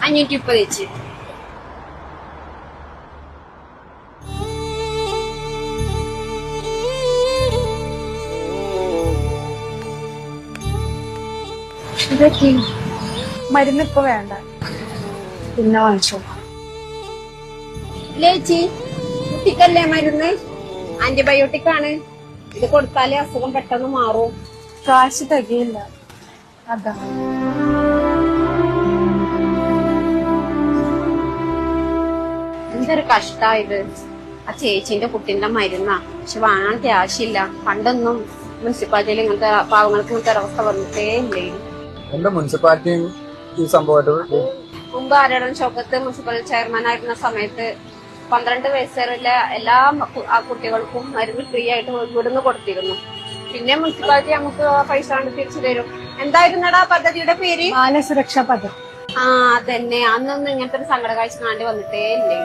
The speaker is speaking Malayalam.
530 ചേച്ചി. ഇതൊക്കെ മരുന്ന് ഇപ്പൊ വേണ്ട, പിന്നെ വാങ്ങിച്ചോ. ചേച്ചി കുട്ടിക്കല്ലേ മരുന്ന്? ആന്റിബയോട്ടിക് ആണ്. ഇത് കൊടുത്താലേ അസുഖം പെട്ടെന്ന് മാറും. കാശ് തികയില്ല, അതാ. എന്തൊരു കഷ്ടായത്. ആ ചേച്ചിന്റെ കുട്ടിന്റെ മരുന്നാ, പക്ഷെ വാങ്ങാൻ ക്യാഷില്ല. പണ്ടൊന്നും മുനിസിപ്പാലിറ്റിയിൽ ഇങ്ങനത്തെ പാവങ്ങൾക്ക് ഇങ്ങനത്തെ ഒരവസ്ഥ വന്നിട്ടേ ഇല്ലേ. എന്റെ മുനിസിപ്പാലിറ്റി ഈ സംഭവമായിട്ട് മുമ്പ് ആരോടും ഷൗക്കത്ത് മുനിസിപ്പൽ ചെയർമാൻ ആയിരുന്ന സമയത്ത് 12 വയസ്സുള്ള എല്ലാ കുട്ടികൾക്കും മരുന്ന് ഫ്രീ ആയിട്ട് ഇവിടുന്ന് കൊടുത്തിരുന്നു. പിന്നെ മുനിസിപ്പാലിറ്റി നമുക്ക് പൈസ കൊണ്ട് തിരിച്ചു തരും. എന്തായിരുന്നടാ പദ്ധതിയുടെ പേര്? ബാലസുരക്ഷാ പദ്ധതി. ആ അതന്നെ. അന്നൊന്നും ഇങ്ങനത്തെ ഒരു സങ്കട കാഴ്ച കാണ്ടി വന്നിട്ടേ ഇല്ലേ.